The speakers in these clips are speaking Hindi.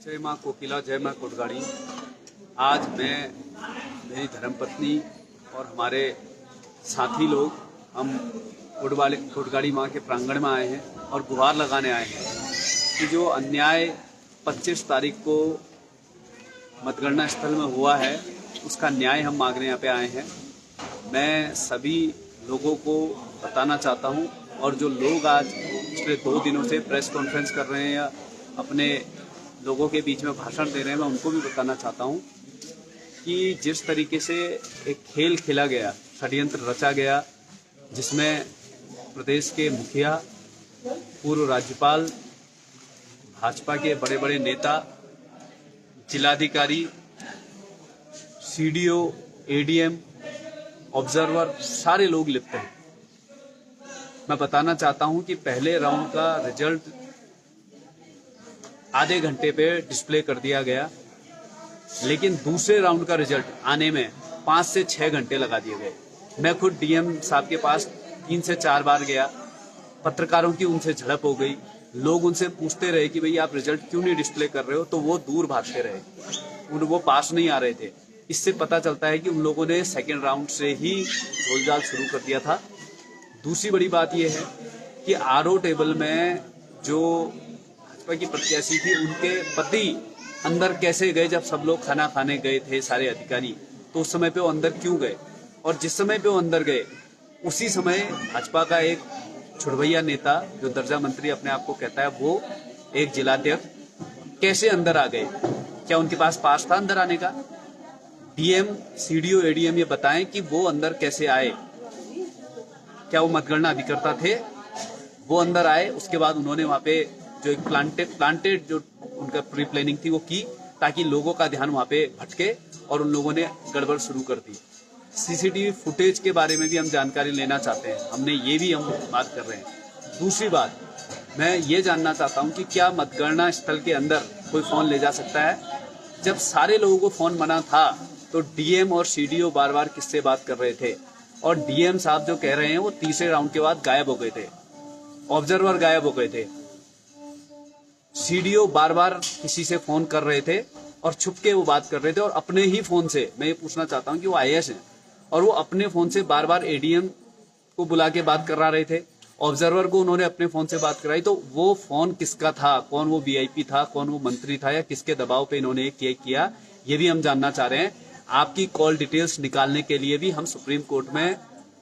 जय माँ कोकिला, जय माँ कोटगाड़ी। आज मैं, मेरी धर्मपत्नी और हमारे साथी लोग हम कोटगाड़ी माँ के प्रांगण में आए हैं और गुहार लगाने आए हैं कि जो अन्याय 25 तारीख को मतगणना स्थल में हुआ है उसका न्याय हम मांगने यहाँ पे आए हैं। मैं सभी लोगों को बताना चाहता हूँ और जो लोग आज पिछले 2 दिनों से प्रेस कॉन्फ्रेंस कर रहे हैं या अपने लोगों के बीच में भाषण दे रहे हैं, मैं उनको भी बताना चाहता हूँ कि जिस तरीके से एक खेल खेला गया, षड्यंत्र रचा गया, जिसमें प्रदेश के मुखिया, पूर्व राज्यपाल, भाजपा के बड़े बड़े नेता, जिलाधिकारी, सीडीओ, एडीएम, ऑब्जर्वर, सारे लोग लिप्त हैं। मैं बताना चाहता हूं कि पहले राउंड का रिजल्ट आधे घंटे पे डिस्प्ले कर दिया गया, लेकिन दूसरे राउंड का रिजल्ट आने में 5 से 6 घंटे लगा दिए गए। मैं खुद डीएम साहब के पास 3 से 4 बार गया, पत्रकारों की उनसे झड़प हो गई, लोग उनसे पूछते रहे कि भाई आप रिजल्ट क्यों नहीं डिस्प्ले कर रहे हो, तो वो दूर भागते रहे, वो पास नहीं आ रहे थे। इससे पता चलता है कि उन लोगों ने सेकेंड राउंड से ही झोलझाल शुरू कर दिया था। दूसरी बड़ी बात यह है कि आरओ टेबल में जो भाजपा की प्रत्याशी थी, उनके पति अंदर कैसे गए? जब सब लोग खाना खाने गए थे, सारे अधिकारी, तो उस समय पे वो अंदर क्यों गए? और जिस समय पे वो अंदर गए उसी समय भाजपा का एक छुड़भैया नेता, जो दर्जा मंत्री अपने आप को कहता है, वो एक जिलाध्यक्ष कैसे अंदर आ गए? क्या उनके पास पास था अंदर आने का? डीएम, सीडीओ, एडीएम ये बताएं कि वो अंदर कैसे आए। क्या वो मतगणना अभिकर्ता थे? वो अंदर आए, उसके बाद उन्होंने वहां पे जो एक प्लांटेड जो उनका प्री प्लानिंग थी वो की, ताकि लोगों का ध्यान वहां पे भटके और उन लोगों ने गड़बड़ शुरू कर दी। सीसीटीवी फुटेज के बारे में भी हम जानकारी लेना चाहते हैं, हमने ये भी हम बात कर रहे हैं। दूसरी बात, मैं ये जानना चाहता हूँ कि क्या मतगणना स्थल के अंदर कोई फोन ले जा सकता है? जब सारे लोगों को फोन मना था तो डीएम और सीडीओ बार बार किससे बात कर रहे थे? और डीएम साहब जो कह रहे हैं वो तीसरे राउंड के बाद गायब हो गए थे, ऑब्जर्वर गायब हो गए थे, सीडीओ बार बार किसी से फोन कर रहे थे और छुप के वो बात कर रहे थे, और अपने ही फोन से, मैं ये पूछना चाहता हूं कि वो आईएएस हैं और वो अपने फोन से बार बार एडीएम को बुला के बात करा रहे थे, ऑब्जर्वर को उन्होंने अपने फोन से बात कराई। तो वो फोन किसका था? कौन वो वीआईपी था? कौन वो मंत्री था? या किसके दबाव पे इन्होंने किया? ये भी हम जानना चाह रहे हैं। आपकी कॉल डिटेल्स निकालने के लिए भी हम सुप्रीम कोर्ट में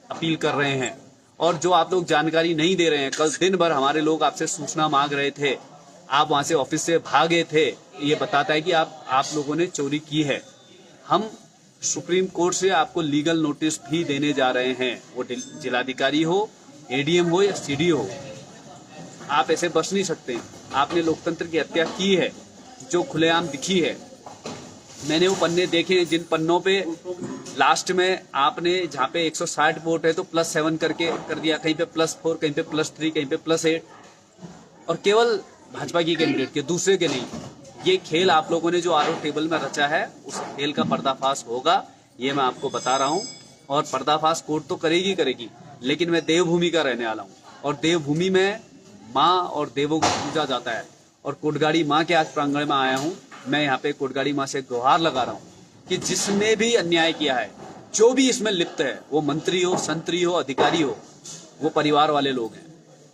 अपील कर रहे हैं। और जो आप लोग जानकारी नहीं दे रहे हैं, कल दिन भर हमारे लोग आपसे सूचना मांग रहे थे, आप वहां से ऑफिस से भागे थे, ये बताता है कि आप लोगों ने चोरी की है। हम सुप्रीम कोर्ट से आपको लीगल नोटिस भी देने जा रहे हैं, वो जिलाधिकारी हो, एडीएम हो या सीडीओ हो। आप ऐसे बच नहीं सकते। आपने लोकतंत्र की हत्या की है, जो खुलेआम दिखी है। मैंने वो पन्ने देखे जिन पन्नों पे लास्ट में आपने, जहाँ पे 160 वोट है तो +7 करके कर दिया, कहीं पे +4, कहीं पे +3, कहीं पे +8, और केवल भाजपा की कैंडिडेट के, दूसरे के नहीं। ये खेल आप लोगों ने जो आरओ टेबल में रचा है, उस खेल का पर्दाफाश होगा, ये मैं आपको बता रहा हूँ। और पर्दाफाश कोर्ट तो करेगी, लेकिन मैं देवभूमि का रहने वाला हूँ और देवभूमि में माँ और देवों को पूजा जाता है। और कोटगाड़ी माँ के आज प्रांगण में आया हूँ। मैं यहाँ पे कोटगाड़ी माँ से गुहार लगा रहा हूँ कि जिसने भी अन्याय किया है, जो भी इसमें लिप्त है, वो मंत्री हो, संतरी हो, अधिकारी हो, वो परिवार वाले लोग हैं,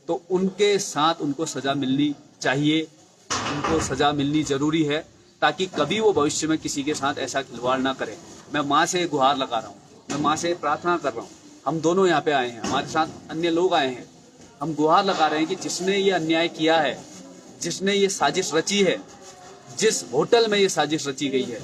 तो उनके साथ उनको सजा मिलनी चाहिए, उनको सजा मिलनी जरूरी है, ताकि कभी वो भविष्य में किसी के साथ ऐसा खिलवाड़ ना करे। मैं माँ से गुहार लगा रहा हूँ, मैं माँ से प्रार्थना कर रहा हूँ। हम दोनों यहाँ पे आए हैं, हमारे साथ अन्य लोग आए हैं। हम गुहार लगा रहे हैं कि जिसने ये अन्याय किया है, जिसने ये साजिश रची है, जिस होटल में ये साजिश रची गई है,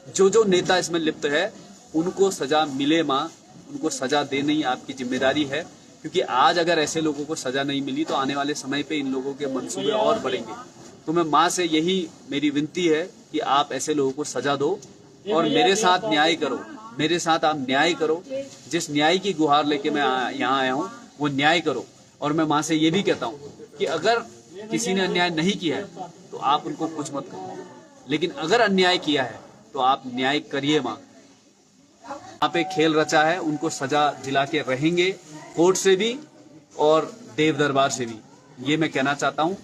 जो नेता इसमें लिप्त है, उनको सजा मिले। माँ, उनको सजा देनी आपकी जिम्मेदारी है, क्योंकि आज अगर ऐसे लोगों को सजा नहीं मिली तो आने वाले समय पे इन लोगों के मंसूबे और बढ़ेंगे। तो मैं माँ से यही मेरी विनती है कि आप ऐसे लोगों को सजा दो और मेरे साथ न्याय करो, मेरे साथ आप न्याय करो। जिस न्याय की गुहार लेके मैं यहाँ आया हूँ, वो न्याय करो। और मैं माँ से ये भी कहता हूँ कि अगर किसी ने अन्याय नहीं किया है तो आप उनको कुछ मत करो, लेकिन अगर अन्याय किया है तो आप न्याय करिए। माँ, यहाँ पे खेल रचा है, उनको सजा दिला के रहेंगे, कोर्ट से भी और देव दरबार से भी, ये मैं कहना चाहता हूँ।